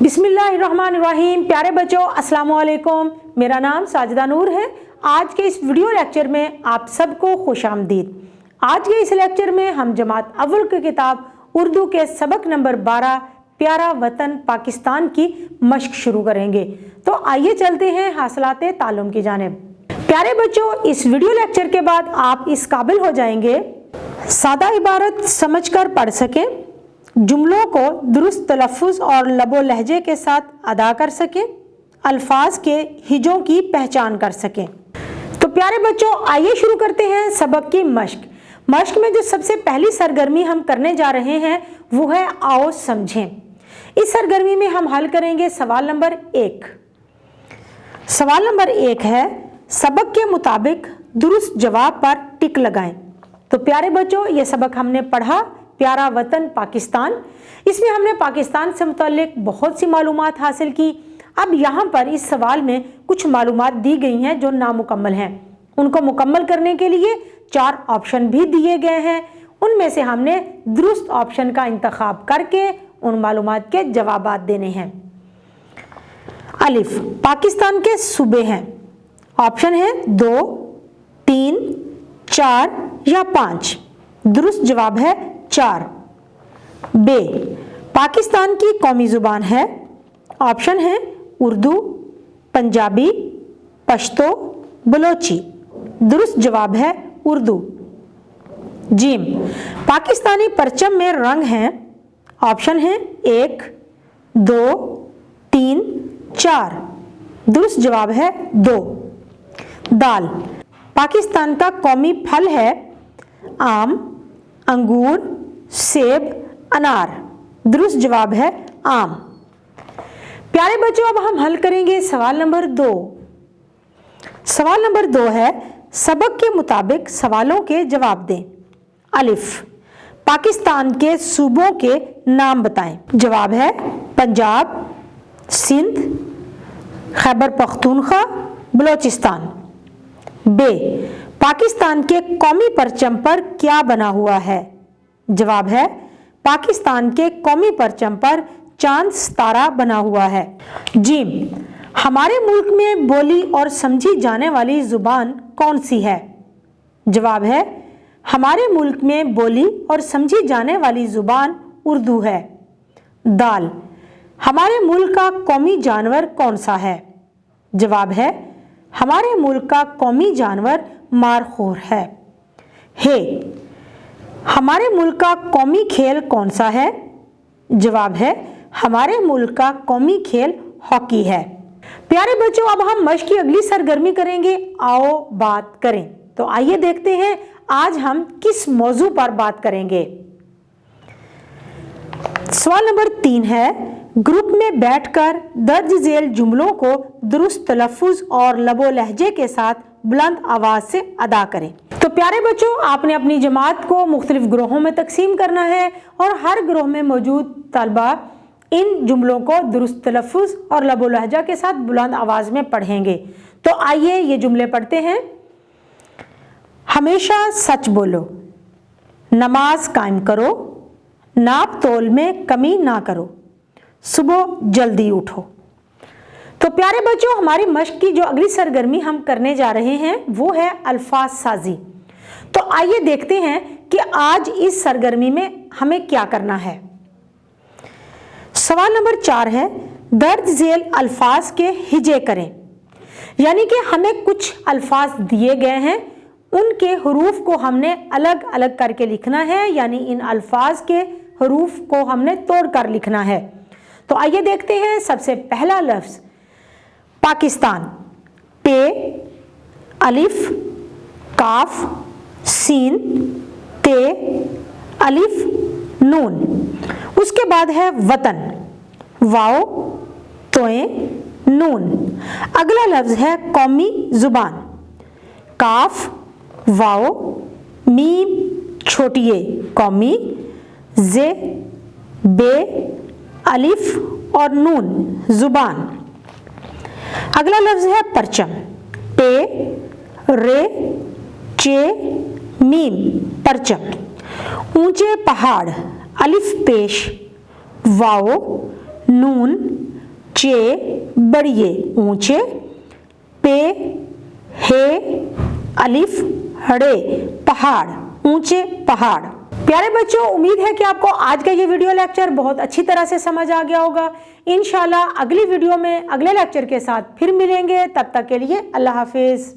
बिस्मिल्लाहिर्रहमानिर्रहीम। प्यारे बच्चों, अस्सलाम वालेकुम। मेरा नाम साजिदा नूर है। आज के इस वीडियो लेक्चर में आप सबको खुशामदीद। आज के इस लेक्चर में हम जमात अव्वल की किताब उर्दू के सबक नंबर 12 प्यारा वतन पाकिस्तान की मश्क शुरू करेंगे। तो आइए चलते हैं हासिलाते तालुम की जानिब। प्यारे बच्चों, इस वीडियो लेक्चर के बाद आप इस काबिल हो जाएंगे सादा इबारत समझकर पढ़ सकें, जुमलों को दुरुस्त तलफ़्फ़ुज़ और लबो लहजे के साथ अदा कर सकें, अल्फाज के हिजों की पहचान कर सकें। तो प्यारे बच्चों, आइए शुरू करते हैं सबक की मश्क में जो सबसे पहली सरगर्मी हम करने जा रहे हैं वो है आओ समझें। इस सरगर्मी में हम हल करेंगे सवाल नंबर 1। सवाल नंबर 1 है, सबक के मुताबिक दुरुस्त जवाब पर टिक लगाएं। तो प्यारे बच्चों, ये सबक हमने पढ़ा प्यारा वतन पाकिस्तान। इसमें हमने पाकिस्तान से मुताल्लिक बहुत सी मालूमात हासिल की। अब यहाँ पर इस सवाल में कुछ मालूमात दी गई हैं जो नामुकम्मल हैं। उनको मुकम्मल करने के लिए 4 ऑप्शन भी दिए गए हैं। उनमें से हमने दुरुस्त ऑप्शन का इंतखाब करके उन मालूमात के जवाबात देने हैं। अलिफ, पाकिस्तान के सूबे हैं। ऑप्शन है 2, 3, 4 या 5। दुरुस्त जवाब है 4। बे, पाकिस्तान की कौमी ज़ुबान है। ऑप्शन है उर्दू, पंजाबी, पश्तो, बलोची। दुरुस्त जवाब है उर्दू। जीम, पाकिस्तानी परचम में रंग हैं। ऑप्शन है 1, 2, 3, 4। दुरुस्त जवाब है 2। दाल, पाकिस्तान का कौमी फल है आम, अंगूर, सेब, अनार। दुरुस्त जवाब है आम। प्यारे बच्चों, अब हम हल करेंगे सवाल नंबर 2। सवाल नंबर 2 है, सबक के मुताबिक सवालों के जवाब दें। अलिफ, पाकिस्तान के सूबों के नाम बताएं। जवाब है पंजाब, सिंध, खैबर पख्तूनख्वा, बलोचिस्तान। बे, पाकिस्तान के कौमी परचम पर क्या बना हुआ है? जवाब है पाकिस्तान के कौमी परचम पर चांद सितारा बना हुआ है। जीम, हमारे मुल्क में बोली और समझी जाने वाली जुबान कौन सी है? जवाब है हमारे मुल्क में बोली और समझी जाने वाली जुबान उर्दू है। दाल, हमारे मुल्क का कौमी जानवर कौन सा है? जवाब है हमारे मुल्क का कौमी जानवर मारखोर है। हे, हमारे मुल्क का कौमी खेल कौन सा है? जवाब है हमारे मुल्क का कौमी खेल हॉकी है। प्यारे बच्चों, अब हम मश्क की अगली सरगर्मी करेंगे, आओ बात करें। तो आइए देखते हैं आज हम किस मौजू पर बात करेंगे। सवाल नंबर 3 है, ग्रुप में बैठकर दर्ज झेल जुमलों को दुरुस्त तलफ़्फ़ुज़ और लबो लहजे के साथ बुलंद आवाज़ से अदा करें। तो प्यारे बच्चों, आपने अपनी जमात को मुख्तलिफ ग्रोहों में तकसीम करना है और हर ग्रोह में मौजूद तलबा इन जुमलों को दुरुस्त तलफ़्फ़ुज़ और लबो लहजा के साथ बुलंद आवाज़ में पढ़ेंगे। तो आइए ये जुमले पढ़ते हैं। हमेशा सच बोलो, नमाज कायम करो, नाप तोल में कमी ना करो, सुबह जल्दी उठो। तो प्यारे बच्चों, हमारी मश्क की जो अगली सरगर्मी हम करने जा रहे हैं वो है अल्फाज साजी। तो आइए देखते हैं कि आज इस सरगर्मी में हमें क्या करना है। सवाल नंबर 4 है, दर्ज झेल अल्फाज के हिजे करें। यानी कि हमें कुछ अल्फाज दिए गए हैं, उनके हरूफ को हमने अलग अलग करके लिखना है, यानी इन अल्फाज के हरूफ को हमने तोड़कर लिखना है। तो आइए देखते हैं। सबसे पहला लफ्ज पाकिस्तान, पे, अलिफ, काफ, सीन, ते, अलिफ, नून। उसके बाद है वतन, वाओ, तोए, नून। अगला लफ्ज है कौमी जुबान, काफ, वाओ, मीम, छोटी ए, कौमी, जे, बे, अलिफ और नून, जुबान। अगला लफ्ज है परचम, पे, रे, चे, मीम, परचम। ऊंचे पहाड़, अलिफ पेश, वाओ, नून, چے بڑیے اونچے، پے ہے الف ہڑے پہاڑ اونچے پہاڑ۔ پیارے بچوں، امید ہے کہ آپ کو آج کا یہ ویڈیو لیکچر بہت اچھی طرح سے سمجھ آ گیا ہوگا۔ انشاءاللہ اگلی ویڈیو میں اگلے لیکچر کے ساتھ پھر ملیں گے، تب تک کے لیے اللہ حافظ۔